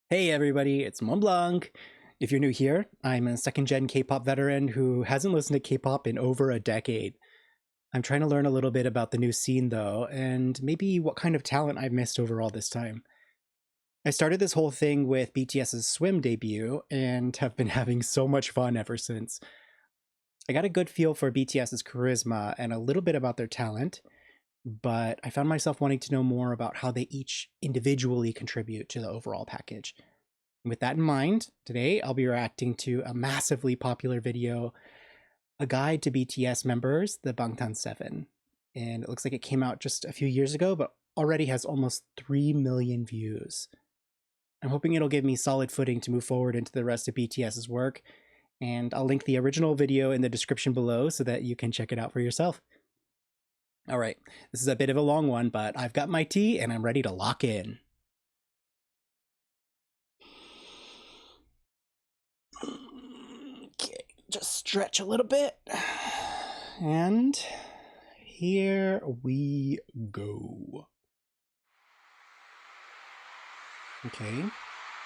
Hey everybody, it's Mont Blanc. If you're new here, I'm a second-gen K-pop veteran who hasn't listened to K-pop in over a decade. I'm trying to learn a little bit about the new scene though, and maybe what kind of talent I've missed over all this time. I started this whole thing with BTS's Swim debut, and have been having so much fun ever since. I got a good feel for BTS's charisma and a little bit about their talent, but I found myself wanting to know more about how they each individually contribute to the overall package. With that in mind, today I'll be reacting to a massively popular video, a guide to BTS members, the Bangtan 7. And it looks like it came out just a few years ago, but already has almost 3 million views. I'm hoping it'll give me solid footing to move forward into the rest of BTS's work, and I'll link the original video in the description below so that you can check it out for yourself. All right, this is a bit of a long one, but I've got my tea and I'm ready to lock in. Okay, just stretch a little bit. And here we go. Okay,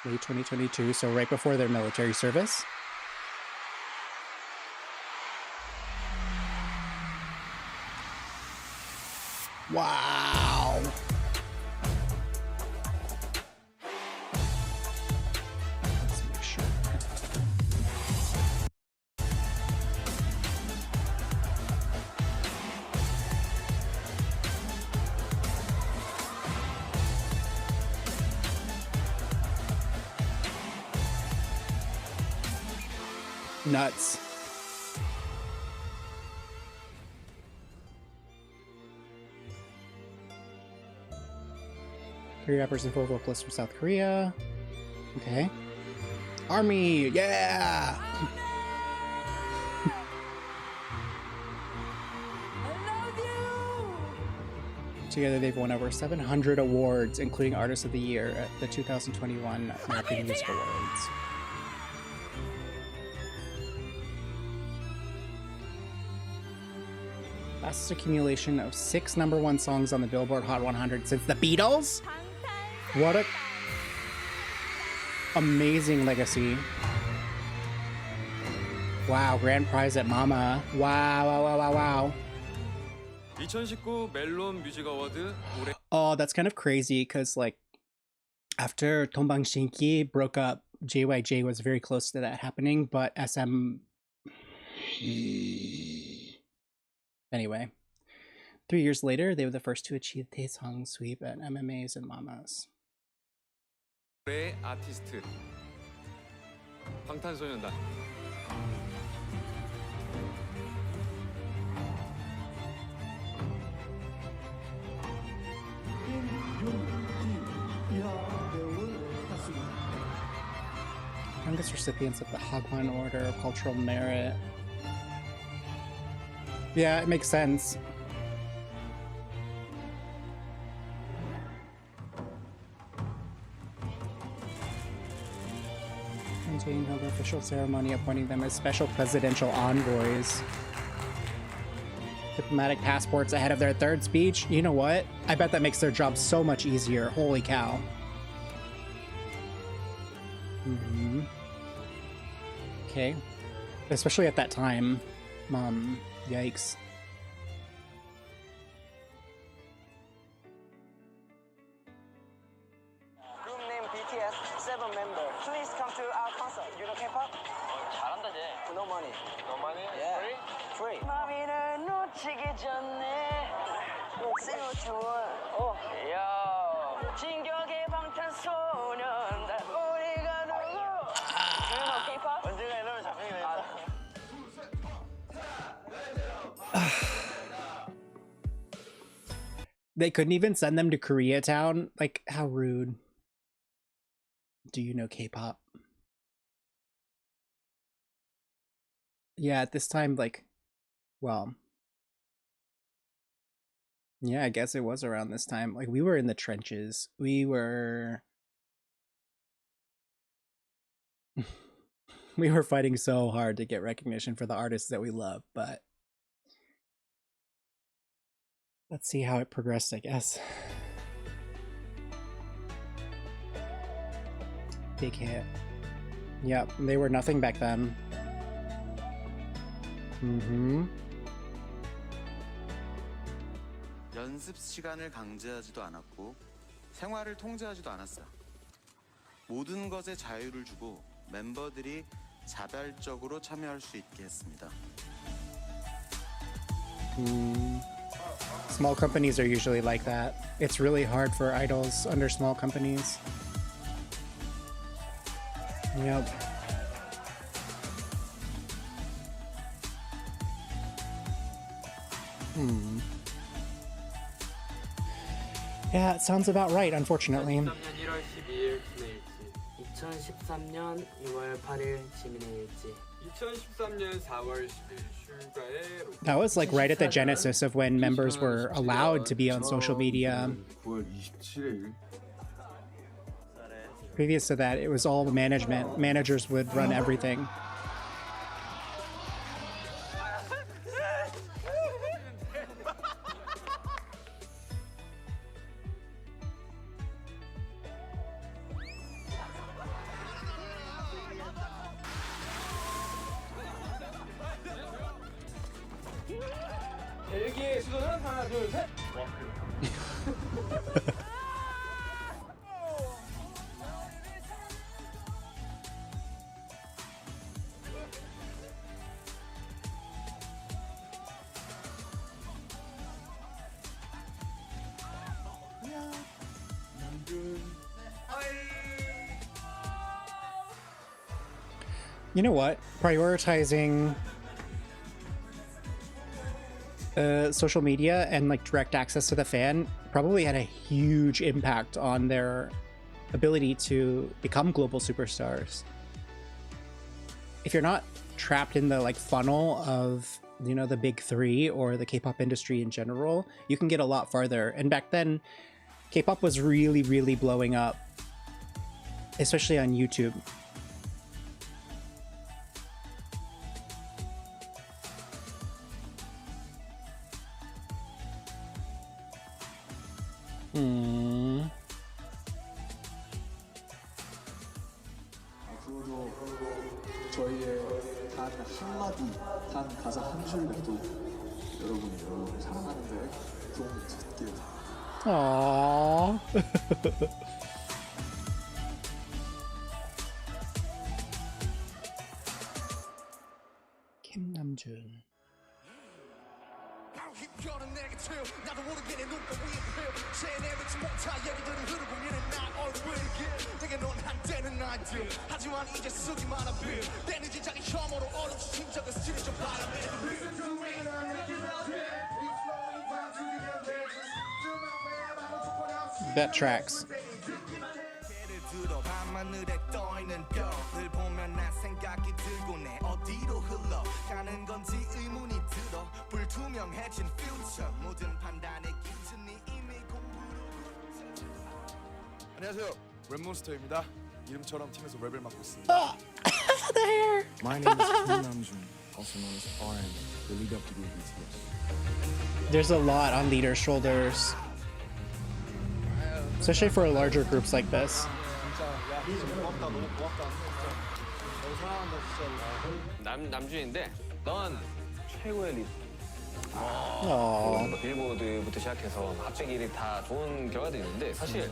May 2022, so right before their military service. Wow! Let's make sure. Nuts. Three rappers and 4 vocalists from South Korea. Okay. Army, yeah! Together they've won over 700 awards, including Artist of the Year at the 2021 American Music Awards. Fastest accumulation of 6 #1 songs on the Billboard Hot 100 since the Beatles? What a amazing legacy. Wow, grand prize at Mama. Wow, wow, wow, wow, wow. 2019 멜론 뮤직 어워드 올해 Oh, that's kind of crazy because, like, after Tombang Shinki broke up, JYJ was very close to that happening, but SM. Anyway, 3 years later, they were the first to achieve Daesang sweep at MMAs and Mamas. 올해의 아티스트 방탄소년단 Youngest recipients of the Hagwon Order of Cultural Merit. Yeah, it makes sense. Jane held an official ceremony appointing them as special presidential envoys. Diplomatic passports ahead of their 3rd speech. You know what? I bet that makes their job so much easier. Holy cow. Okay. Especially at that time. Yikes. Group name BTS 7 member. Please come to our concert. You know K-pop? 잘한다 쟤. No money. No money? Yeah. Free? Free. 마음을 놓치기 전에 See what you want. 이야. 진격의 방탄소년단 우리가 누구? Do you know K-pop? 언제가 이러면 잡히게 됐다. They couldn't even send them to Koreatown? Like, how rude. Do you know K-pop? Yeah, at this time, like, well, yeah, I guess it was around this time. Like, we were in the trenches. We were we were fighting so hard to get recognition for the artists that we love, but let's see how it progressed, I guess. BigHit. Yep, they were nothing back then. Mm-hmm. 연습 시간을 강제하지도 않았고 생활을 통제하지도 않았어. 모든 것에 자유를 주고 멤버들이 자발적으로 참여할 수 있게 했습니다. Small companies are usually like that. It's really hard for idols under small companies. Yep. Yeah, it sounds about right, unfortunately. 2013년 1월 12일 지민의 일지. 2013년 2월 8일 지민의 일지. 2013년 4월 10일 슈가의 로켓. That was like right at the genesis of when members were allowed to be on social media. 9월 27일 Previous to that, it was all management. Managers would run everything. 벨기에 수도는 하나 둘 셋. You know what? Prioritizing social media and like direct access to the fan probably had a huge impact on their ability to become global superstars. If you're not trapped in the like funnel of, you know, the big three or the K-pop industry in general, you can get a lot farther. And back then, K-pop was really, really blowing up, especially on YouTube. 앞으로도 저희의 단 한마디, 단 가사 한 줄이라도 여러분이 여러분을 사랑하는데 도움이 될게요. Aww. Kim Namjoon. That tracks. 안녕하세요. 랩몬스터입니다. 이름처럼 팀에서 랩을 맡고 있습니다. The hair. My name is Kim Namjoon, also known as RM, the lead up to group BTS. There's a lot on leaders' shoulders, especially for larger groups like this. 남준인데 넌 최고의 리더. Aww. 빌보드부터 시작해서 핫백일이 다 좋은 결과들이 있는데 사실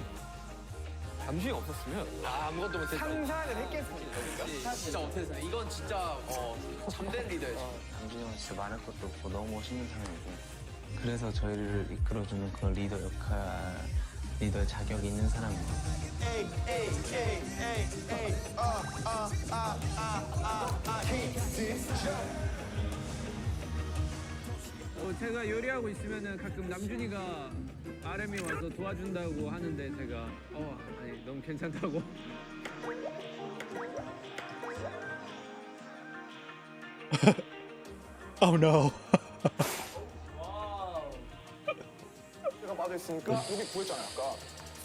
남준이 없었으면 아무것도 못했어. 상상을 했겠습니까? 진짜 못했어. 이건 진짜 잠든 리더였지. 남준이 형은 진짜 말할 것도 없고 너무 멋있는 사람이고 그래서 저희를 이끌어주는 그런 리더 역할, 리더의 자격이 있는 사람이에요. 제가 요리하고 있으면은 가끔 남준이가 RM이 와서 도와준다고 하는데 제가 아니 너무 괜찮다고. Oh no. 제가 빠져있으니까 여기 구했잖아요 아까.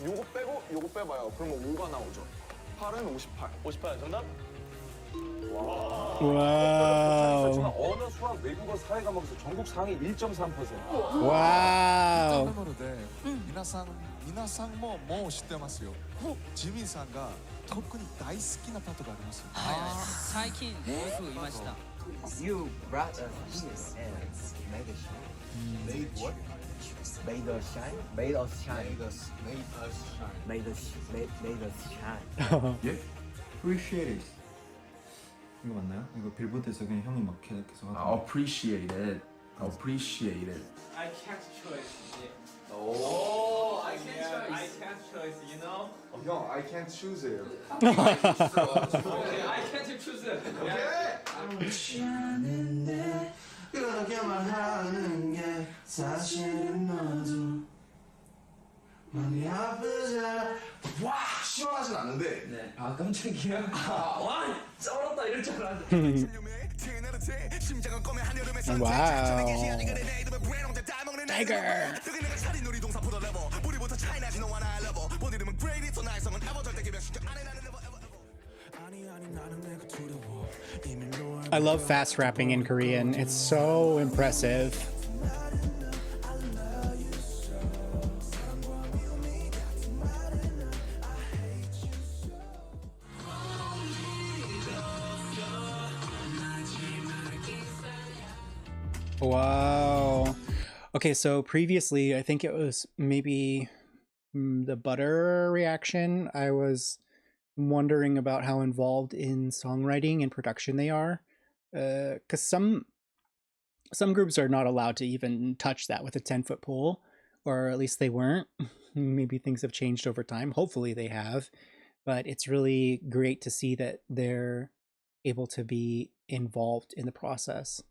요거 빼고 요거 빼봐요. 그러면 5가 나오죠. 8은 58. 58 정답? Wow. 언어 수학 외국어 사회 과목에서 전국 상위 1.3%. Wow. なので、皆さんも知ってますよ。ジミンさんが特に大好きなパートがありますよ。最近よくいました。 You brought us this and made us shine. Made what? Made us shine. Made us shine. Made us shine. Made us shine. 예? appreciate it. 이거 맞나요? 이거 빌보드에서 그냥 형이 막 계속 Appreciate it. Appreciate it. I can't choice. Oh, I can't choice. You know. 형, I can't choose it. Okay, I can't choose it. 그렇게만 하는 게 사실은 너도 많이 아프잖아. 와, 시원하진 않은데. 네. 아 깜짝이야. 와, 쩔었다 이럴 줄 알았는데. Wow. Tiger. I love fast rapping in Korean. It's so impressive. Wow. Okay, so previously, I think it was maybe the butter reaction. I was wondering about how involved in songwriting and production they are. Because some groups are not allowed to even touch that with a 10-foot pole, or at least they weren't. Maybe things have changed over time. Hopefully they have. But it's really great to see that they're able to be involved in the process.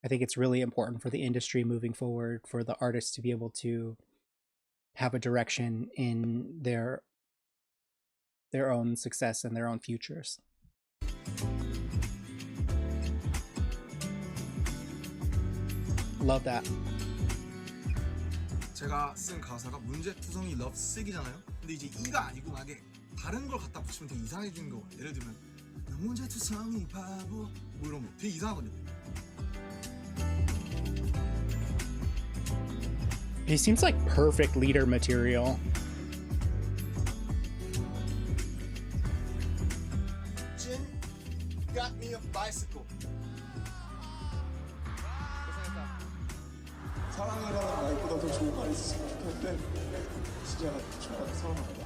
I think it's really important for the industry moving forward, for the artists to be able to have a direction in their own success and their own futures. Love that. 제가 쓴 가사가 문제투성이 lovesick이잖아요. 근데 이제 이가 아니고 만약에 다른 걸 갖다 붙이면 되게 이상해지는 거. 예를 들면 나 문제투성이 바보 뭐 이런 거 되게 이상하거든요. He seems like perfect leader material. Jin got me a bicycle. 사랑이라는 말보다 더 좋은 말이 있었으면 좋겠는데 진짜 정말 사랑합니다.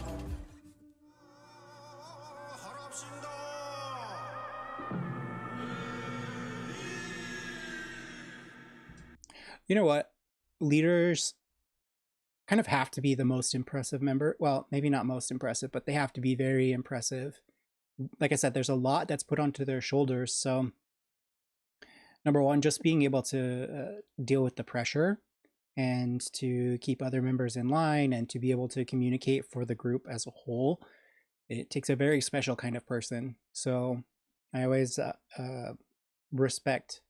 You know what? Leaders kind of have to be the most impressive member. Well, maybe not most impressive, but they have to be very impressive. Like I said, there's a lot that's put onto their shoulders. So, number one, just being able to deal with the pressure and to keep other members in line and to be able to communicate for the group as a whole. It takes a very special kind of person. So, I always respect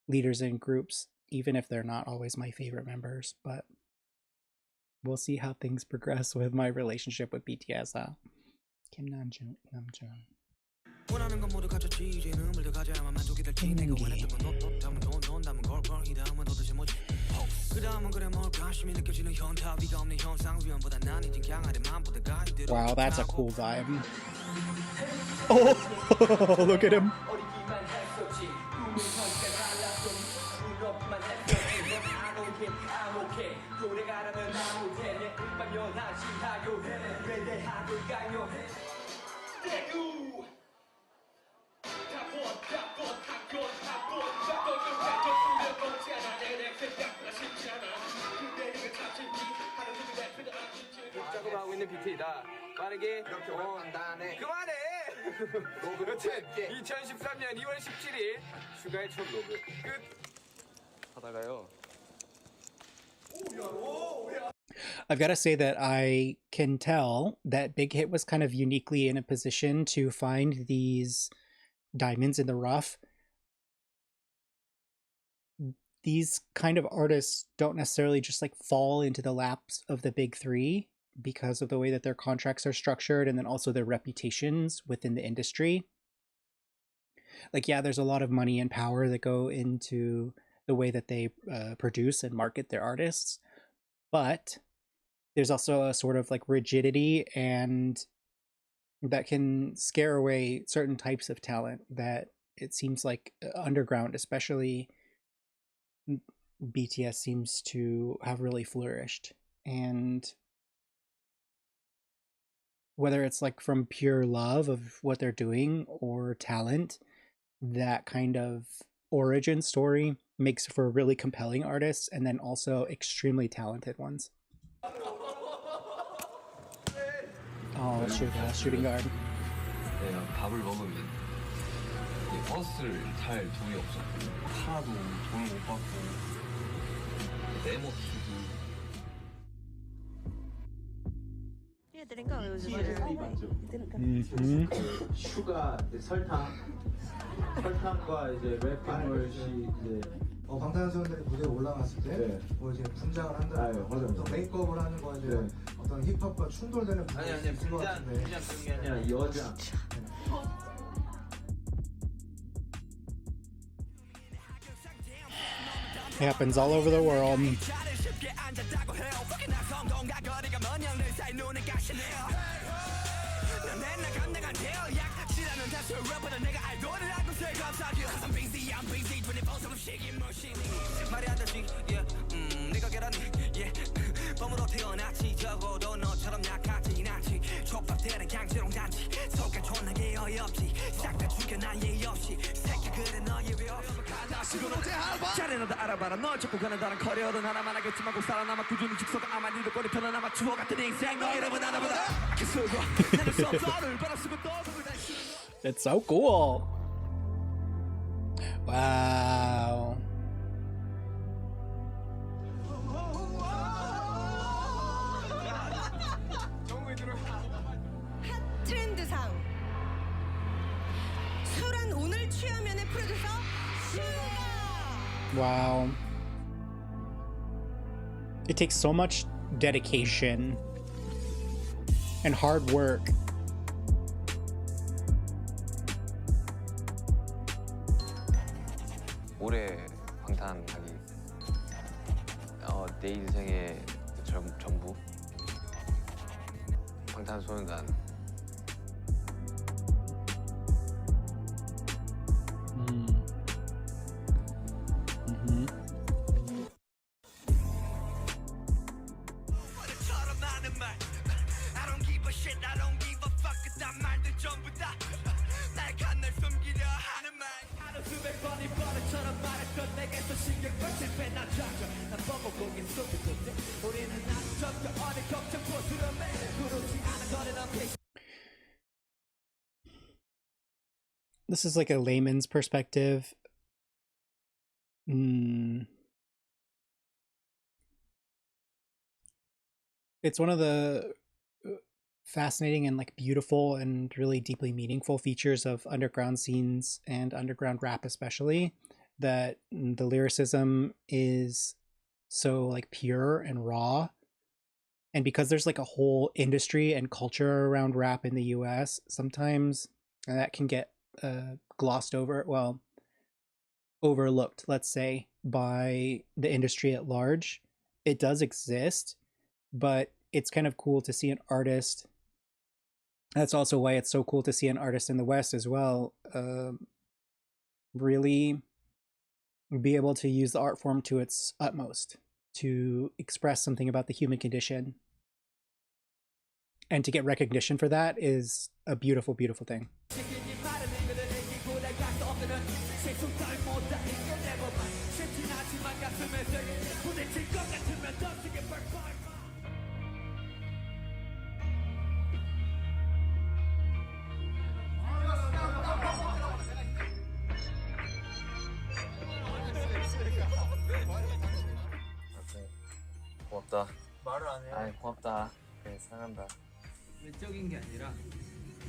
leaders in groups, even if they're not always my favorite members, but we'll see how things progress with my relationship with BTS. Kim Namjoon. Wow, that's a cool vibe. Oh, look at him. 작업하고 있는 비트이다. 빠르게 이렇게 한 다음에 그만해. 여튼 2013년 2월 17일 슈가의 첫 로그 끝. 하다가요. I've got to say that I can tell that BigHit was kind of uniquely in a position to find these diamonds in the rough. These kind of artists don't necessarily just like fall into the laps of the big three because of the way that their contracts are structured and then also their reputations within the industry. Like, yeah, there's a lot of money and power that go into the way that they produce and market their artists, but there's also a sort of like rigidity and that can scare away certain types of talent that it seems like underground, especially BTS, seems to have really flourished. And whether it's like from pure love of what they're doing or talent, that kind of origin story makes for really compelling artists and then also extremely talented ones. Oh, Suga, shooting guard. 내가 밥을 먹으면 버스를 탈 돈이 없어. 하나도 돈을 못 받고 내먹히고. 슈가 설탕과 이제 랩핑을 이제 방탄소년단이 무대에 올라갔을 때 뭐 이제 분장을 한다는 어떤 메이크업을 하는 거 이제 어떤 힙합과 충돌되는 부분이 있을 것 같은데 그냥 그런 게 아니라 여자. It happens all over the world. It's so cool. Wow. 트렌드상 소란 오늘 취하면의 프로듀서 슈가. Wow. It takes so much dedication and hard work. 올해 방탄하기 내 인생의 전부 방탄소년단. This is like a layman's perspective. It's one of the fascinating and like beautiful and really deeply meaningful features of underground scenes and underground rap, especially, that the lyricism is so like pure and raw. And because there's like a whole industry and culture around rap in the US, sometimes that can get glossed over, well, overlooked, let's say, by the industry at large. It does exist, but it's kind of cool to see an artist. That's also why it's so cool to see an artist in the West as well, really be able to use the art form to its utmost to express something about the human condition. And to get recognition for that is a beautiful, beautiful thing. 고맙다. 말을 안 해요. 아이 고맙다. 그래 사랑한다. 외적인 게 아니라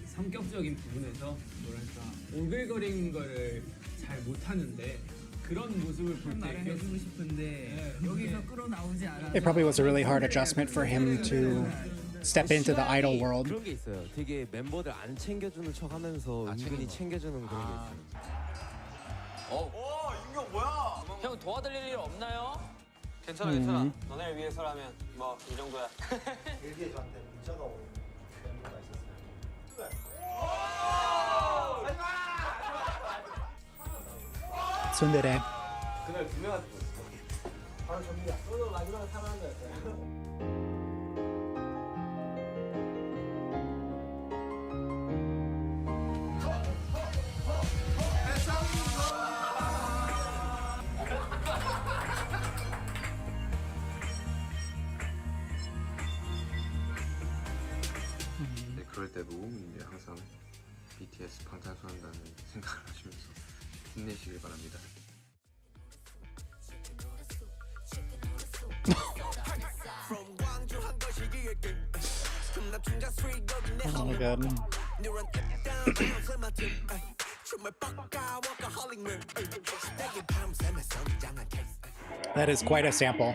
성격적인 부분에서 뭐랄까 오글거리는 거를 잘 못하는데 그런 모습을 볼 때 해주고 싶은데 여기서 끌어나오지 않아. It probably was a really hard adjustment for him to step into the idol world. 그런 게 있어요. 되게 멤버들 안 챙겨주는 척하면서 은근히 챙겨주는 그런 게 있어요. 윤경 뭐야? 형 도와드릴 일 없나요? 괜찮아 괜찮아. 너네를 위해서라면 뭐 이 정도야. 일기에 저한테 문자가 오는 멤버가 있었어요. Tsundere. 그날 두 명한테 보냈어. 바로 접니다. 너도 마지막에 사랑한 거였어요. 네, 그럴 때도 이제 항상 BTS 방탄소년단을 생각을 하시면서 힘내시길 바랍니다. Oh my god. That is quite a sample.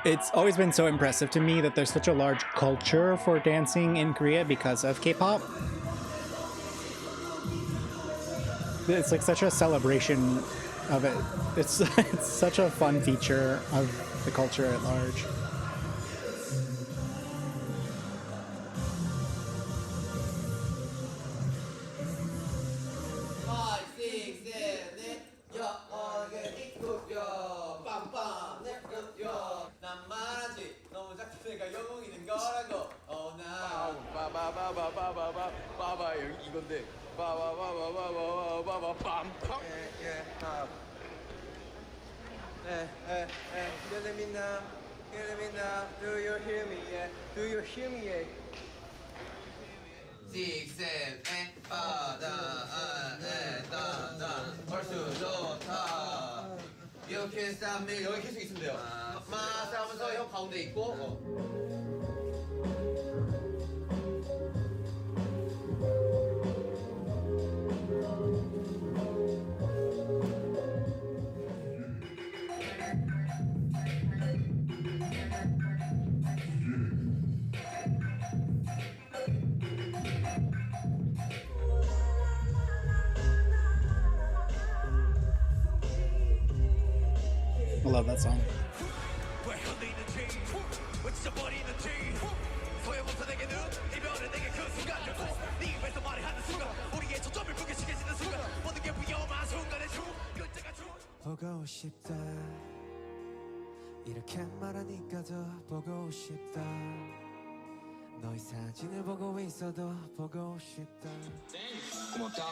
It's always been so impressive to me that there's such a large culture for dancing in Korea because of K-pop. It's like such a celebration of it. It's such a fun feature of the culture at large. 빠바 여기 이건데 빠바바바바바바바바 빰 Let me now, do you hear me? Yeah, do you hear me? Yeah. 6, 7, 8, 벌써 좋다. 이렇게 싸면 여기 계속 있으면 돼요. 마 싸면서 형 가운데 있고. I love that song. 보고 싶다 이렇게 말하니까 더 보고 싶다 너의 사진을 보고 있어도 보고 싶다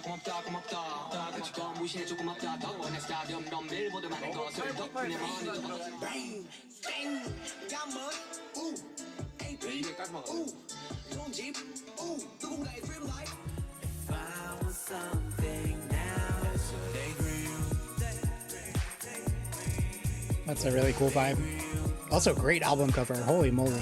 고맙다 다 같이 건 무시해줘 고맙다 더 내 스타디움 넌 밀보드 많은 것을 덕분에 많이 더 Bang got money ooh ooh 좋은 집 ooh 누군가의 dream life If I was something now That's a really cool vibe. Also, great album cover. Holy moly.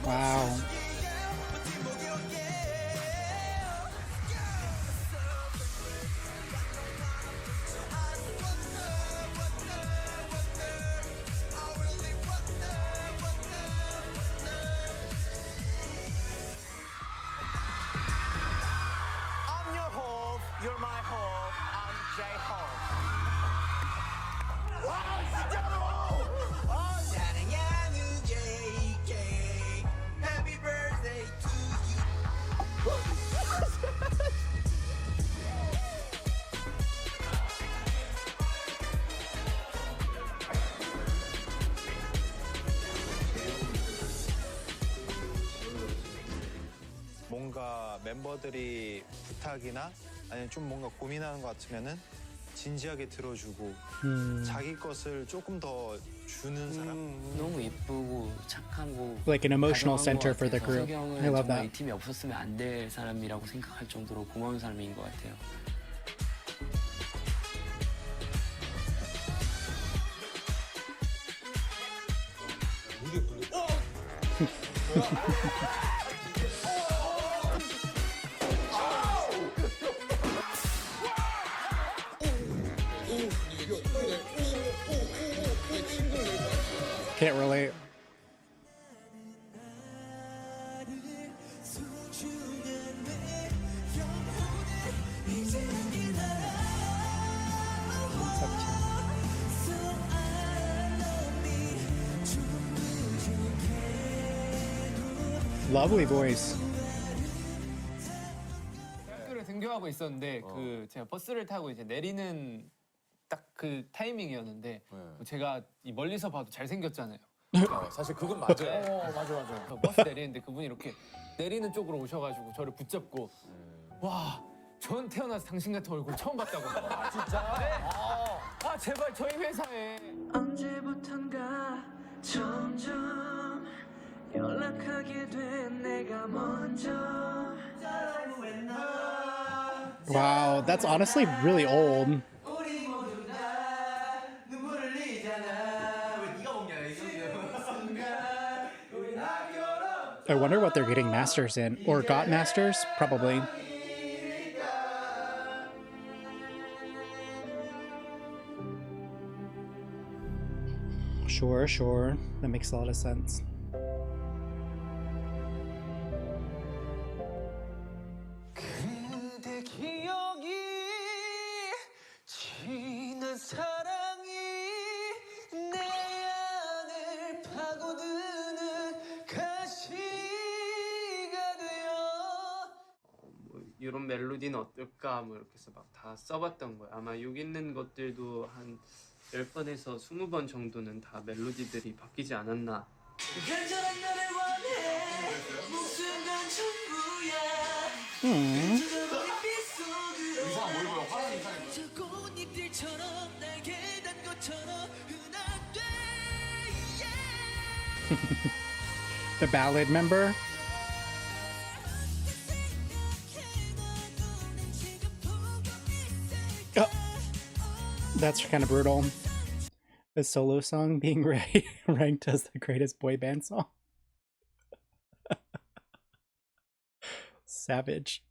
Wow. You're my hope. I'm J-Hope. 와 진짜로! 사랑하는 JK. Happy birthday to you. 뭔가 멤버들이 부탁이나 아니면 좀 뭔가 고민하는 것 같으면은 진지하게 들어주고 자기 것을 조금 더 주는 사람. 너무 예쁘고 착하고 Like an emotional center for the group. I love 정말 이 that. 팀이 없었으면 안 될 사람이라고 생각할 정도로 고마운 사람인 것 같아요. Can't relate. Lovely voice. 학교를 등교하고 있었는데 그 제가 버스를 타고 이제 내리는 딱 그 타이밍이었는데 제가 이 멀리서 봐도 잘생겼잖아요. 사실 그건 맞아요. 맞아. 버스 내리는데 그분이 이렇게 내리는 쪽으로 오셔가지고 저를 붙잡고 와, 전 태어나서 당신 같은 얼굴 처음 봤다고. 아 진짜? 네. 아 제발 저희 회사에. 언제부턴가 점점 연락하게 된 내가 먼저. Wow, that's honestly really old. I wonder what they're getting masters in. Or got masters? Probably. Sure. That makes a lot of sense. 그대 기억이 지난 사랑이 내 안을 파고드는 가시가 되어. 뭐 이런 멜로디는 어떨까 뭐 이렇게 해서 막 다 써봤던 거예요. 아마 여기 있는 것들도 한 10번에서 20번 정도는 다 멜로디들이 바뀌지 않았나. 간절한 너를 원해 목숨 건 전부야. 의상 뭘 입어요? 화려한 의상 입어요. 저 꽃잎들처럼 날개 단 것처럼 흔한데. The ballad member? Oh, that's kind of brutal. A solo song being ranked as the greatest boy band song. Savage.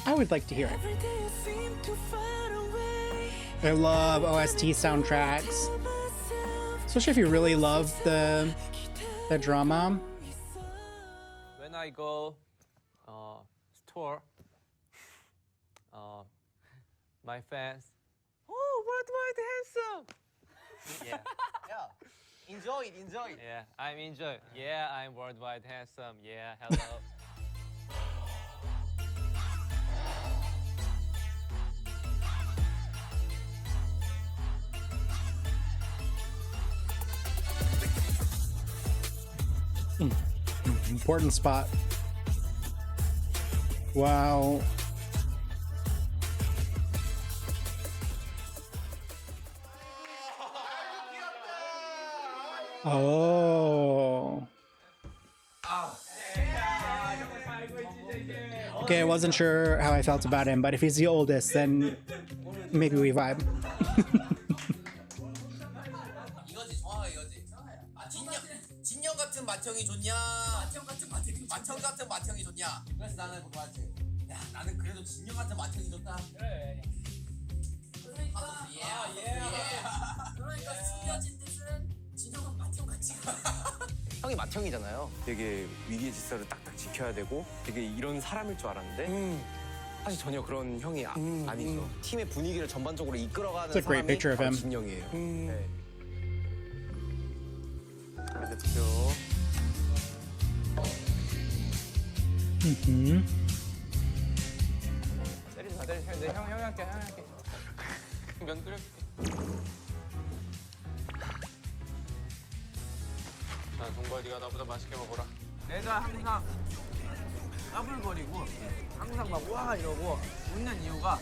I would like to hear it. I love OST soundtracks, especially if you really love the drama. When I go store, my fans, oh, worldwide handsome. Yeah. Enjoy it. Yeah, I'm enjoy. Yeah, I'm worldwide handsome. Yeah, hello. Important spot. Wow. Oh. Okay, I wasn't sure how I felt about him, but if he's the oldest, then maybe we vibe. 이거지 정확하게 이거지. 아 진영 같은 맏형이 좋냐? 맏형 같은 맏형이 좋냐? 그래서 나는 그거 하지. 야 나는 그래도 진영 같은 맏형이 좋다. 그래. 그러니까 숨겨진 뜻은 진영은 맏형 같이. 형이 맏형이잖아요. 되게 위기의 질서를 딱딱 지켜야 되고 되게 이런 사람일 줄 알았는데 사실 전혀 그런 형이 아니죠. 팀의 분위기를 전반적으로 이끌어가는 It's a great picture of him. 진영이에요. 네. 자, 투표. 때리지 마. 형이 할게. 면 끓여줄게. 자, 동걸 네가 나보다 맛있게 먹어라. 내가 항상 까불거리고 항상 막 와 이러고 웃는 이유가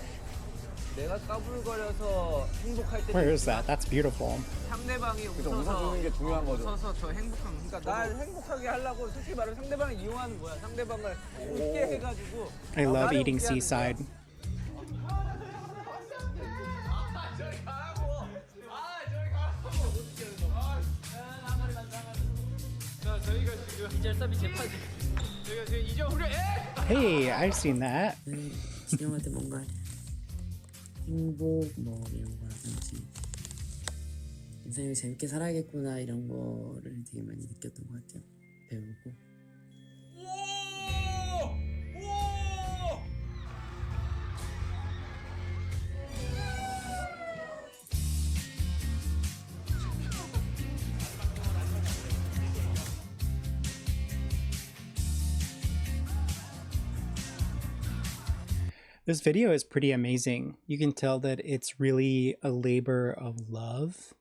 내가 까불거려서 행복할 때 Where is that? That's beautiful. 상대방이 웃어주는 게 중요한 거죠. 웃어서 더 행복한. 그러니까 날 행복하게 하려고 솔직히 말하면 상대방을 이용하는 거야. 상대방을 웃게 해가지고. I love 나를 eating 웃게 하는 거야. seaside. Hey, I've seen that. 진영할 때 뭔가 행복 뭐 이런 거라든지 인생을 재밌게 살아야겠구나 이런 거를 되게 많이 느꼈던 것 같아요. 배우고. This video is pretty amazing. You can tell that it's really a labor of love,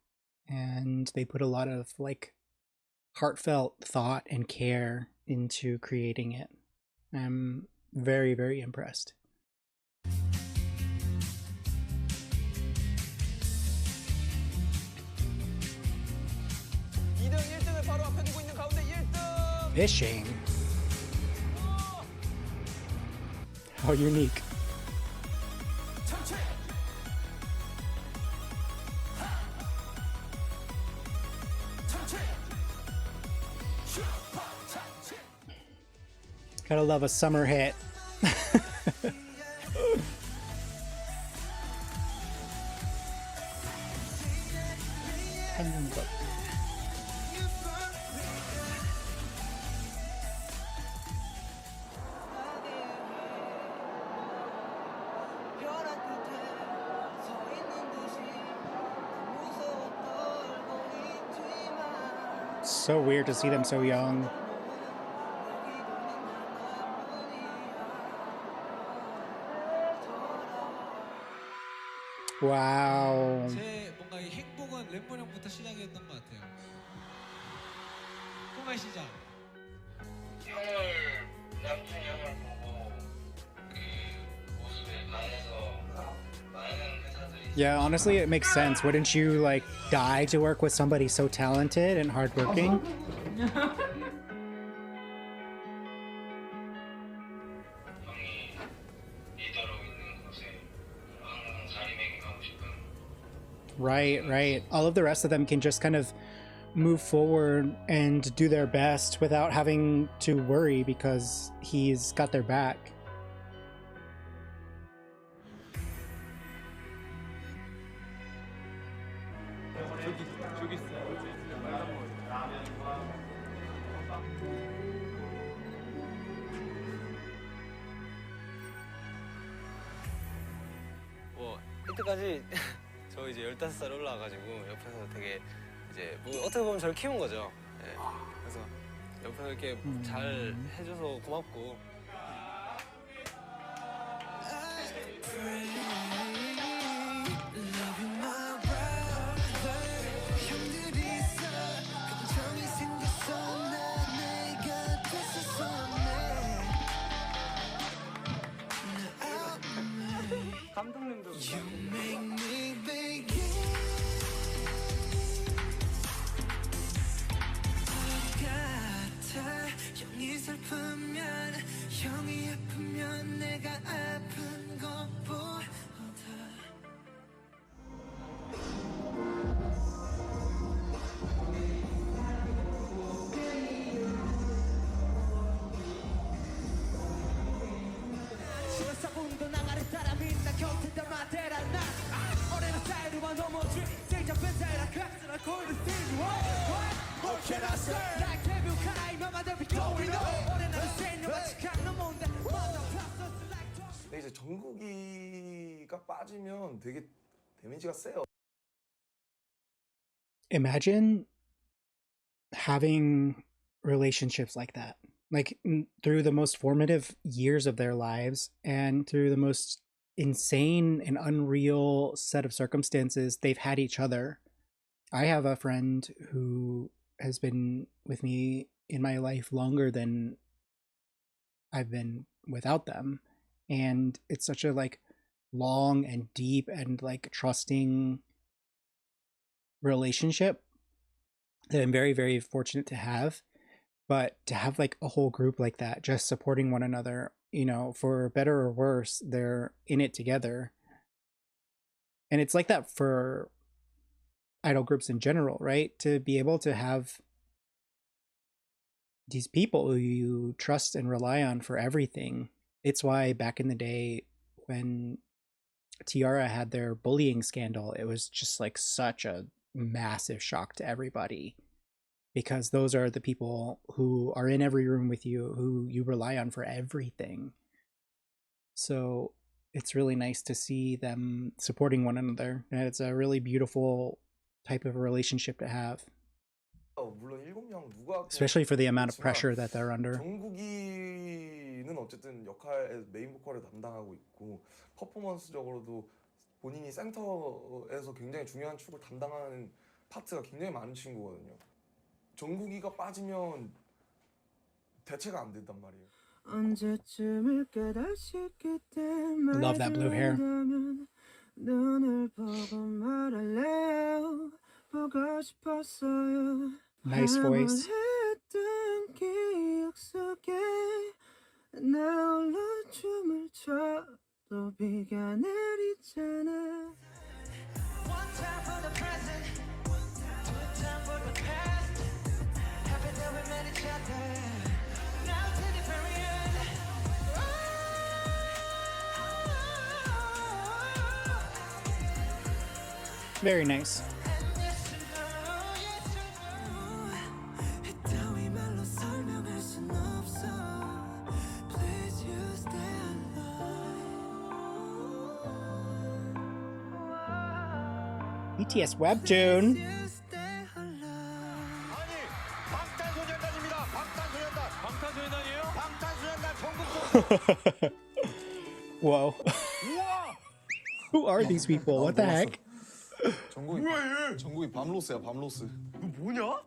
and they put a lot of like heartfelt thought and care into creating it. I'm very, very impressed. Fishing. How unique. Gotta love a summer hit. So weird to see them so young. Wow. 제 뭔가 이 행복은 램보 형부터 시작이었던 것 같아요. 꿈의 시작. 형을 남준 형을 보고 그 모습에 반해서 많은 회사들이 Yeah, honestly, it makes sense. Wouldn't you like die to work with somebody so talented and hardworking? 형이 리더로 있는 곳에 항상 자리매김하고 싶은 Right, right. All of the rest of them can just kind of move forward and do their best without having to worry because he's got their back. 뭐 이때까지 저 이제 15살 올라와가지고 옆에서 되게 이제 뭐 어떻게 보면 저를 키운 거죠. 예. 그래서 옆에서 이렇게 잘 해줘서 고맙고. 감독님도 형이 슬프면 형이 아프면 내가 아픈 것보다 시원사분도 나가를 따라 빛나 곁에 담아 대란나 어려운 사이로만 넘어지 세자 벤사이라 각스나 골드 스틸 What can I say? Like every kind of mother be going on 오래 나를 세뇨 마치 강남 온다 근데 이제 정국이가 빠지면 되게 데미지가 세요. Imagine having relationships like that. Like through the most formative years of their lives and through the most insane and unreal set of circumstances, they've had each other. I have a friend who has been with me in my life longer than I've been without them. And it's such a like long and deep and like trusting relationship that I'm very, very fortunate to have. But to have like a whole group like that, just supporting one another, you know, for better or worse, they're in it together. And it's like that for idol groups in general, right? To be able to have these people who you trust and rely on for everything. It's why back in the day when Tiara had their bullying scandal, it was just like such a massive shock to everybody, because those are the people who are in every room with you, who you rely on for everything. So it's really nice to see them supporting one another, and it's a really beautiful type of relationship to have, 물론 7명 누가 especially for the amount of pressure that they're under. 정국이는 어쨌든 역할 메인 보컬을 담당하고 있고 퍼포먼스적으로도 본인이 센터에서 굉장히 중요한 축을 담당하는 파트가 굉장히 많은 친구거든요. 정국이가 빠지면 대체가 안 된단 말이에요. 언제쯤을 깨닫게 Love that blue hair. 눈을 보고 말할래요. 보고 싶었어요. Nice voice. 했던 기억 속에 나 홀로 춤을 춰도 비가 내리잖아. One time for the present, two time for the past. Happy that we met each other. Now to the very end. Very nice. 따위 말로 설명할 순 없어. Please you stay alive. BTS webtoon. 방탄소년단입니다. 방탄소년단. 방탄소년단이에요? 방탄소년단 전국 Whoa. Who are these people? What the heck? 정국이 밤로스야 밤로스. 너 뭐냐?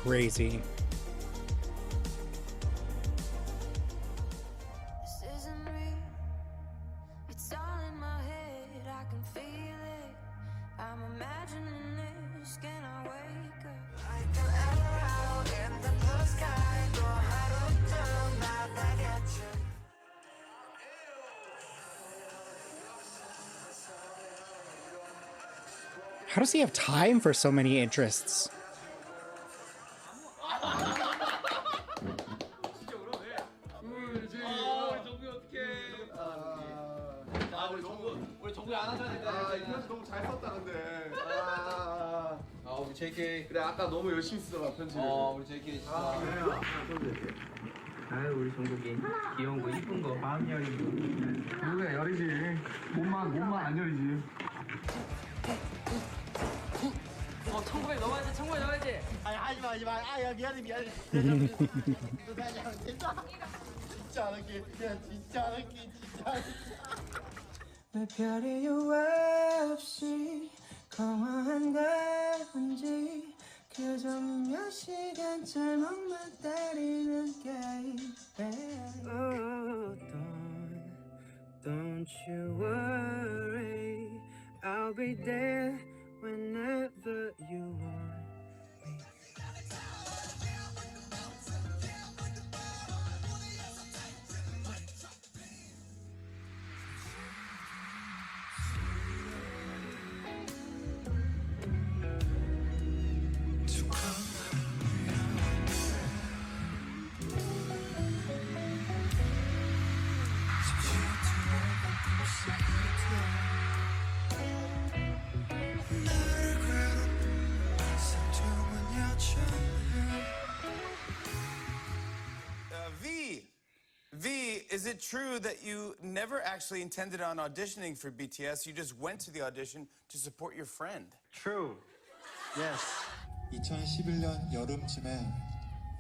Crazy. This isn't real. It's all in my head. I can feel it. I'm imagining this. Can I wake up? Like an arrow in the blue sky. 또 하루쯤 날아가겠지. How does he have time for so many interests? 우리 정국이 안 하셔야 될까? 너무 잘 썼다 근데. 우리 JK. 그래 아까 너무 열심히 쓰더라 편집을. 우리 JK 진짜. 아유 우리 정국이 귀여운 거 이쁜 거 마음 여린 거. 그래 열이지. 몸만 안 열이지. 청구에 넣어야지. 청구에 넣어야지. 아니 하지마. 아 미안해. 진짜 안 할게. 진짜 안 할게. 왜 별이 이유 없이 공허한 건지 그저 몇 시간쯤만 때리는 게임. Oh, don't you worry, I'll be there whenever you want. V, is it true that you never actually intended on auditioning for BTS? You just went to the audition to support your friend. True. Yes. 2011년 여름쯤에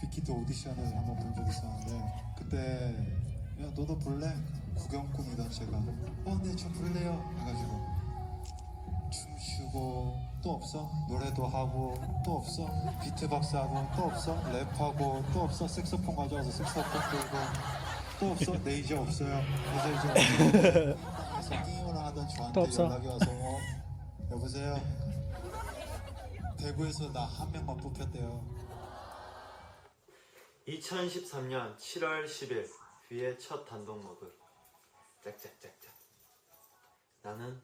빅히트 오디션을 한번 본 적이 있었는데 그때 야 너도 볼래? 구경꾼이던 제가 네 저 볼래요 해가지고 춤추고 또 없어 노래도 하고 또 없어 비트박스하고 또 없어 랩하고 또 없어 색소폰 가져와서 색소폰 들고 또 없어 네 이제 없어요 이제 없어요 그래서 띵을 하던 저한테 연락이 와서 여보세요 대구에서 나 한 명만 뽑혔대요 2013년 7월 10일 뷔의 첫 단독 녹음. 짝짝짝짝. 나는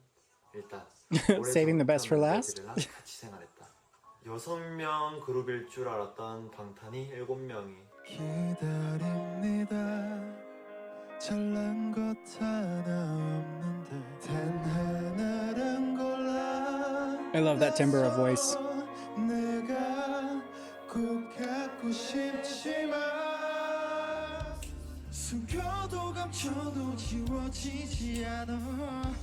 일단 Saving the best for last. 같이 생활했다. 6명 그룹일 줄 알았던 방탄이 7명이 기다립니다. 잘난 것 하나 없는데 단 하나란 골라. I love that timbre of voice. 내가 꼭 갖고 싶지만 숨겨도 감춰도 지워지지 않아.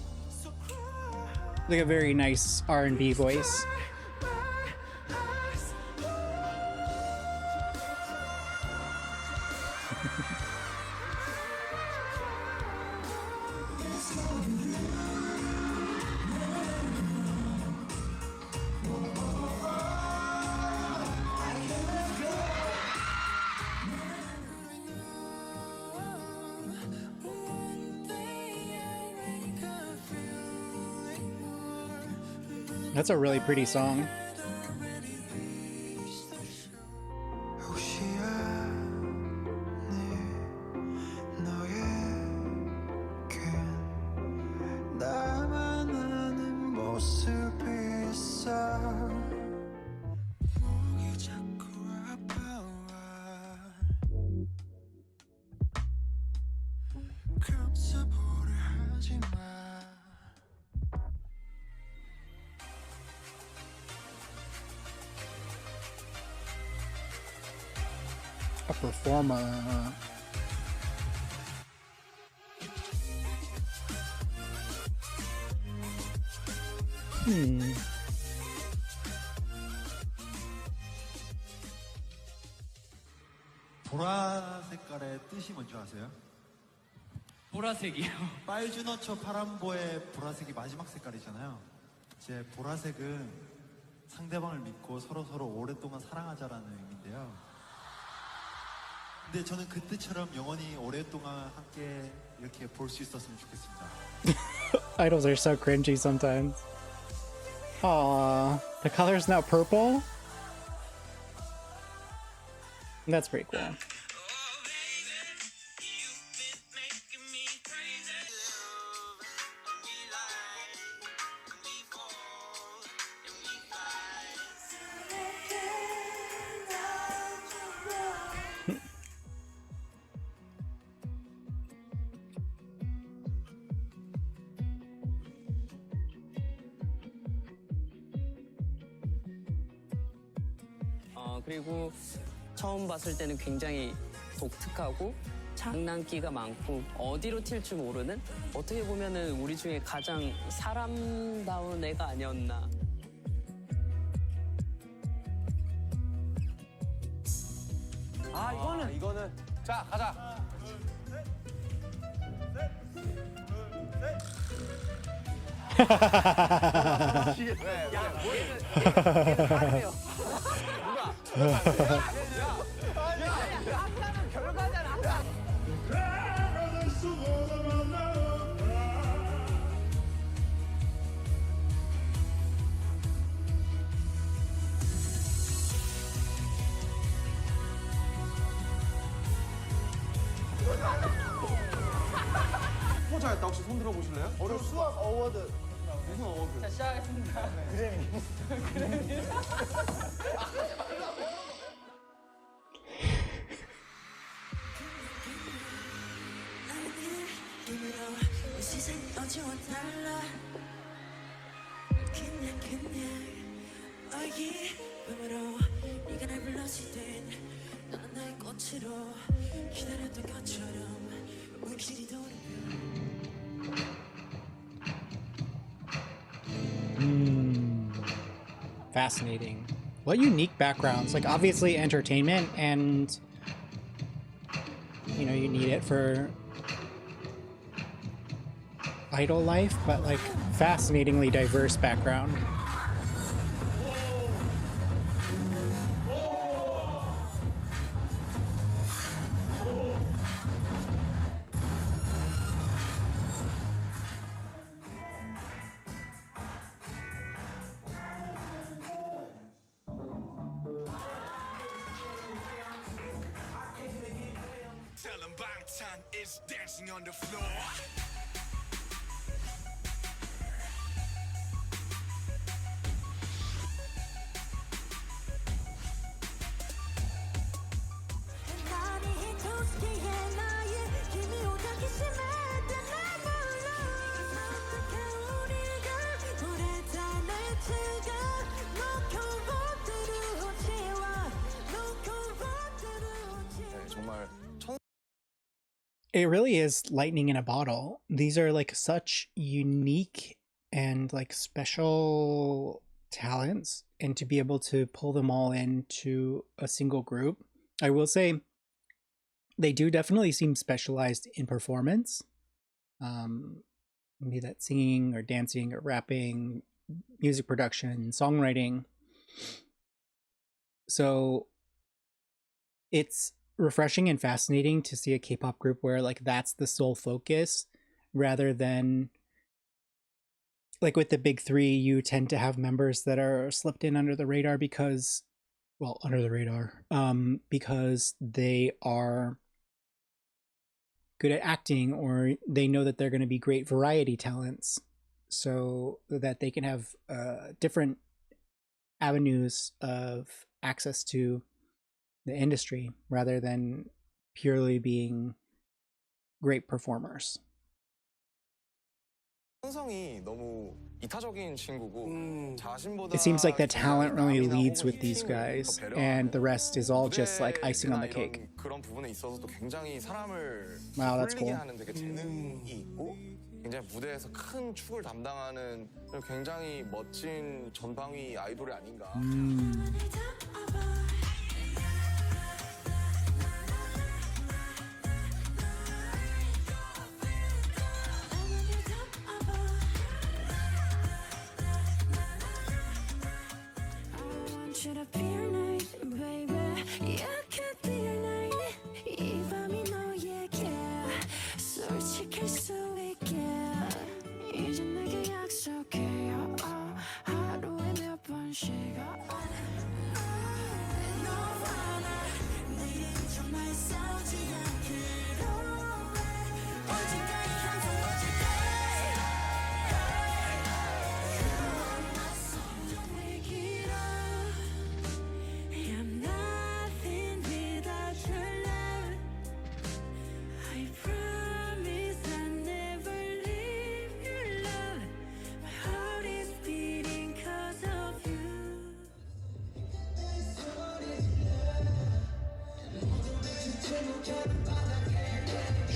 Like a very nice R&B voice. That's a really pretty song. 나만 아는 모습이 있어. 목이 자꾸 아파와. 감싸보려 하지 마. A performer. 보라 색깔의 뜻이 뭔지 아세요? 보라색이요. 빨주노초 파란보의 보라색이 마지막 색깔이잖아요. 제 보라색은 상대방을 믿고 서로 오랫동안 사랑하자라는 의미인데요. 근데 저는 그 뜻처럼 영원히 오랫동안 함께 이렇게 볼 수 있었으면 좋겠습니다. Idols are so cringy sometimes. Aww, the color's now purple? That's pretty cool. 그리고 처음 봤을 때는 굉장히 독특하고 장난기가 많고 어디로 튈지 모르는, 어떻게 보면은 우리 중에 가장 사람다운 애가 아니었나. 이거는 자 가자. 포자였다. 혹시 손 들어보실래요? 수학 어워드. 무슨 어워드? 자 시작하겠습니다. 그래미. Fascinating. What unique backgrounds. Like, obviously entertainment, and you know, you need it for idol life, but like fascinatingly diverse background. bitch dancing on the floor. It really is lightning in a bottle. These are like such unique and like special talents, and to be able to pull them all into a single group. I will say they do definitely seem specialized in performance. Be that singing or dancing or rapping, music production, songwriting. So it's refreshing and fascinating to see a K-pop group where like that's the sole focus, rather than like with the big three, you tend to have members that are slipped in under the radar because, well, under the radar, because they are good at acting, or they know that they're going to be great variety talents, so that they can have different avenues of access to the industry rather than purely being great performers. It seems like the talent really leads with these guys, and the rest is all just like icing on the cake. Wow, that's cool. 굉장히 무대에서 큰 축을 담당하는 굉장히 멋진 전방위 아이돌이 아닌가.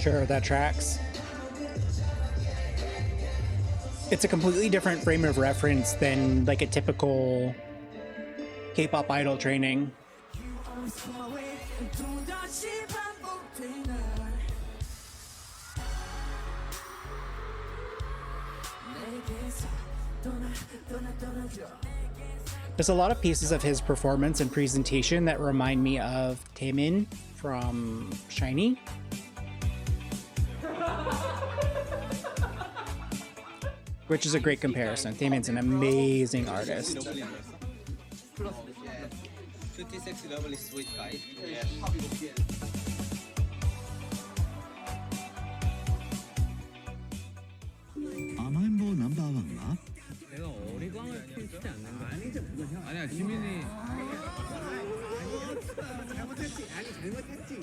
Sure, that tracks. It's a completely different frame of reference than like a typical K-pop idol training. There's a lot of pieces of his performance and presentation that remind me of Jimin from SHINee. Which is a great comparison. Taemin's an amazing artist. 아마인보 넘버원가? 내가 어리광을 피우지 않는 거 아니죠? 아니야, 지민이 잘못했지. 아니 잘못했지.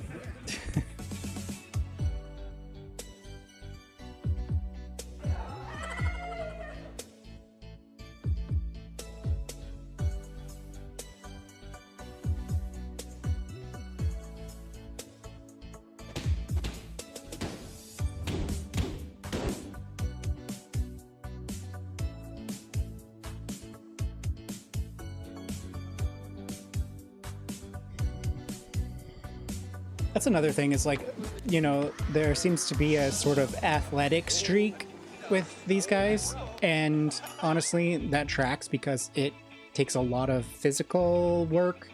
That's another thing, is like, you know, there seems to be a sort of athletic streak with these guys, and honestly that tracks because it takes a lot of physical work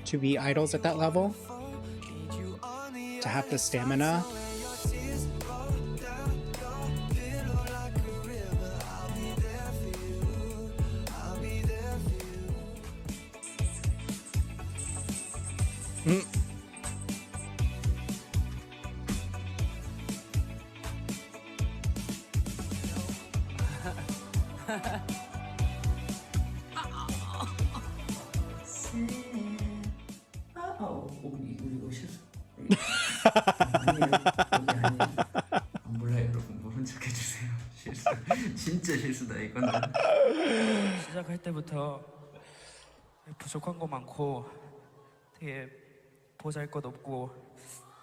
to be idols at that level, to have the stamina. 이거 실수. 아니에요. 몰라요, 여러분. 모른 척 해주세요. 실수. 진짜 실수다 이거는. 시작할 때부터 부족한 거 많고 되게 보잘것 없고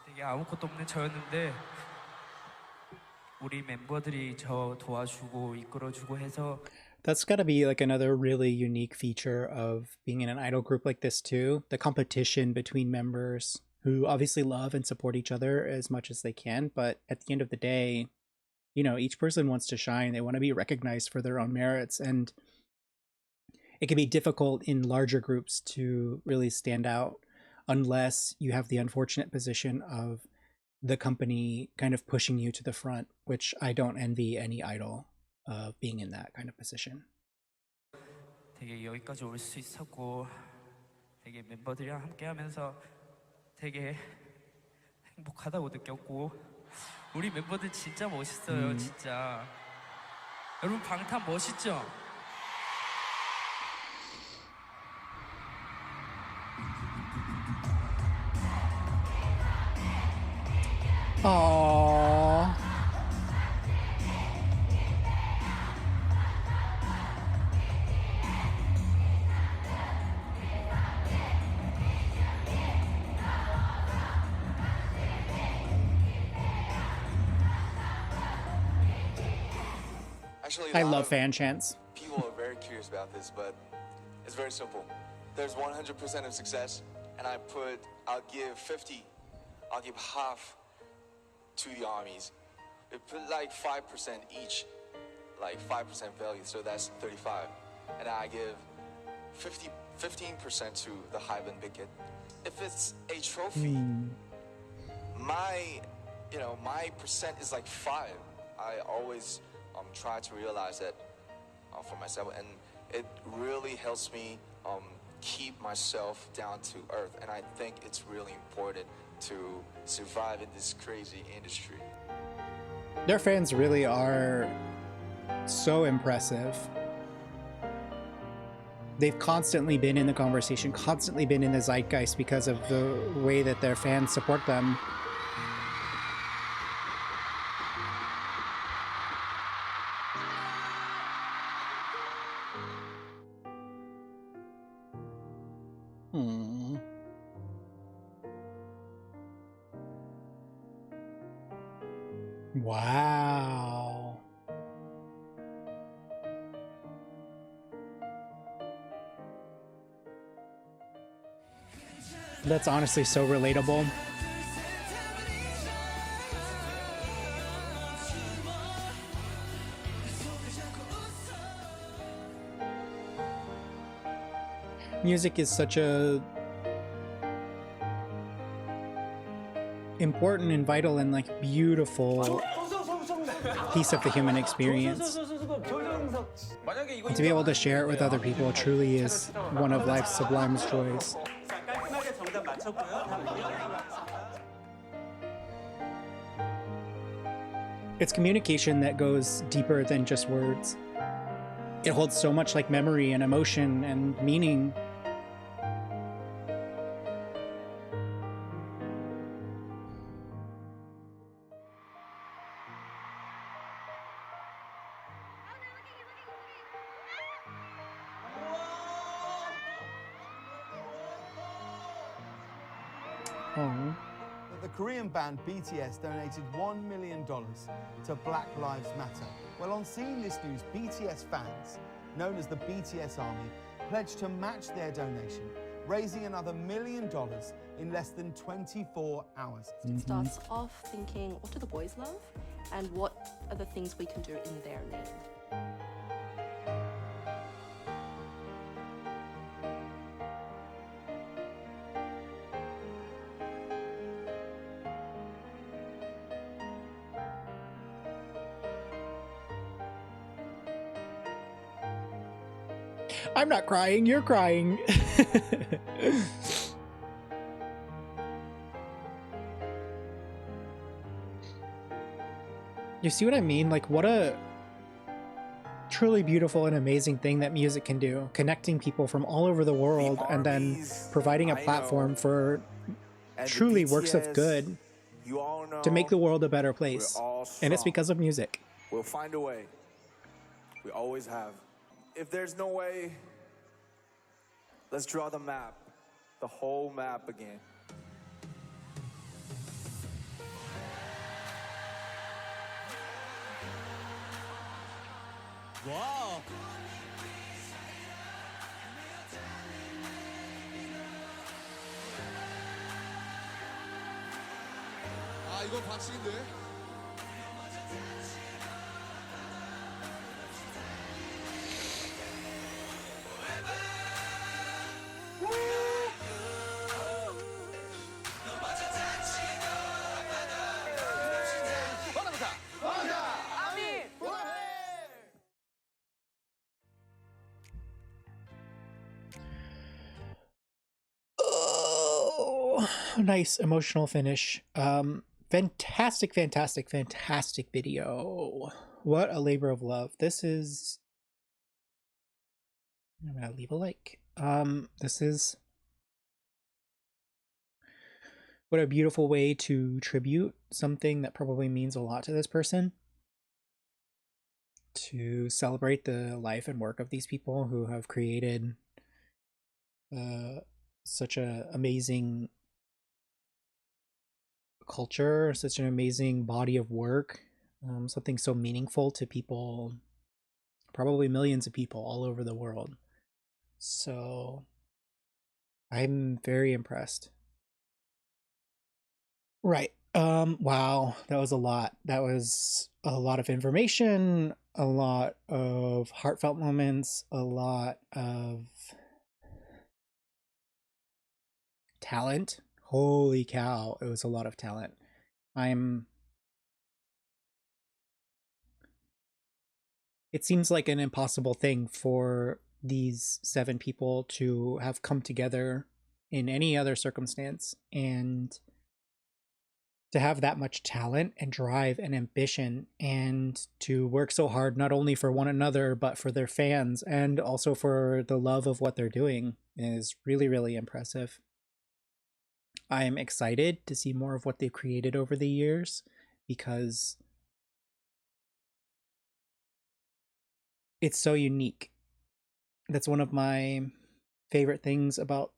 되게 아무것도 없는 저였는데 우리 멤버들이 저 도와주고 이끌어주고 해서. That's gotta be like another really unique feature of being in an idol group like this too. The competition between members who obviously love and support each other as much as they can, but at the end of the day, you know, each person wants to shine. They want to be recognized for their own merits, and it can be difficult in larger groups to really stand out unless you have the unfortunate position of the company kind of pushing you to the front, which I don't envy any idol being in that kind of position. 되게 여기까지 올 수 있었고 되게 멤버들이랑 함께하면서 되게 행복하다고 느꼈고 우리 멤버들 진짜 멋있어요. 진짜 여러분 방탄 멋있죠? Aww. Actually, I love fan chants. People are very curious about this, but it's very simple. There's 100% of success, and I'll give 50, I'll give half to the armies. We put like 5% each, like 5% value, so that's 35. And I give 15% to the Hive and BigHit. If it's a trophy, my percent is like 5. I always try to realize that for myself, and it really helps me keep myself down to earth, and I think it's really important to survive in this crazy industry. Their fans really are so impressive. They've constantly been in the conversation, constantly been in the zeitgeist because of the way that their fans support them. Wow. That's honestly so relatable. Music is such a important and vital and like beautiful piece of the human experience. And to be able to share it with other people truly is one of life's sublime joys. It's communication that goes deeper than just words. It holds so much like memory and emotion and meaning. Oh. The Korean band BTS donated $1 million to Black Lives Matter. Well, on seeing this news, BTS fans, known as the BTS Army, pledged to match their donation, raising another $1 million in less than 24 hours. It starts off thinking, what do the boys love? And what are the things we can do in their name? I'm not crying, you're crying. You see what I mean? Like, what a truly beautiful and amazing thing that music can do, connecting people from all over the world and then providing a platform for truly works of good to make the world a better place. And it's because of music. We'll find a way. We always have. If there's no way, let's draw the map, the whole map again. 와우. 아, 이거 박식인데? Oh, nice emotional finish. Fantastic video. What a labor of love. This is, I'm gonna leave a like. This is, what a beautiful way to tribute something that probably means a lot to this person, to celebrate the life and work of these people who have created such an amazing culture, such an amazing body of work, something so meaningful to people, probably millions of people all over the world. So I'm very impressed. Right. Wow, that was a lot. That was a lot of information, a lot of heartfelt moments, a lot of talent. Holy cow, it was a lot of talent. It seems like an impossible thing for these 7 people to have come together in any other circumstance, and to have that much talent and drive and ambition, and to work so hard not only for one another but for their fans and also for the love of what they're doing is really, really impressive. I am excited to see more of what they've created over the years, because it's so unique. That's one of my favorite things about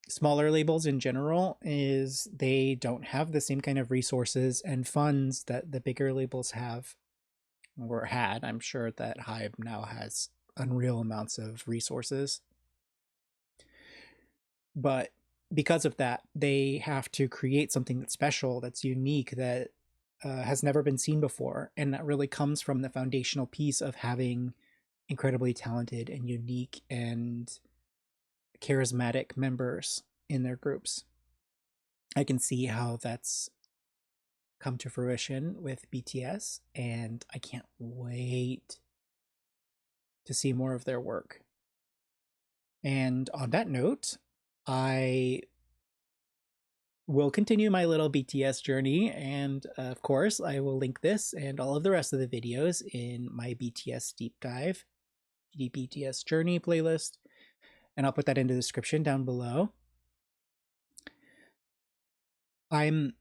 smaller labels in general, is they don't have the same kind of resources and funds that the bigger labels have or had. I'm sure that Hybe now has unreal amounts of resources, but because of that, they have to create something that's special, that's unique, that has never been seen before. And that really comes from the foundational piece of having incredibly talented and unique and charismatic members in their groups. I can see how that's come to fruition with BTS, and I can't wait to see more of their work. And on that note, I will continue my little BTS journey, and of course I will link this and all of the rest of the videos in my BTS deep dive, the BTS journey playlist, and I'll put that in the description down below. I'm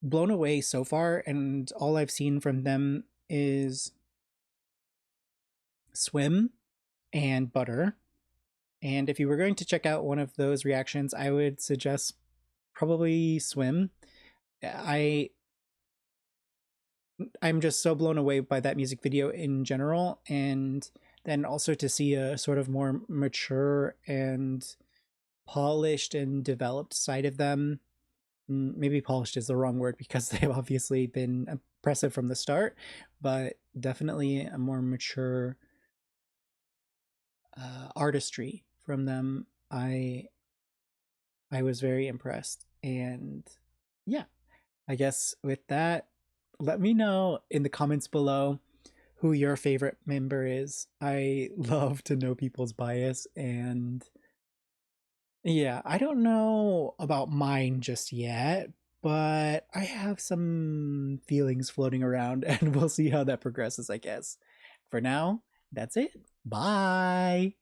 blown away so far, and all I've seen from them is Swim and Butter. And if you were going to check out one of those reactions, I would suggest probably Swim. I'm just so blown away by that music video in general, and then also to see a sort of more mature and polished and developed side of them. Maybe polished is the wrong word, because they've obviously been impressive from the start, but definitely a more mature artistry from them. I was very impressed. And yeah, I guess with that, let me know in the comments below who your favorite member is. I love to know people's bias, and yeah, I don't know about mine just yet, but I have some feelings floating around, and we'll see how that progresses, I guess. For now, that's it. Bye!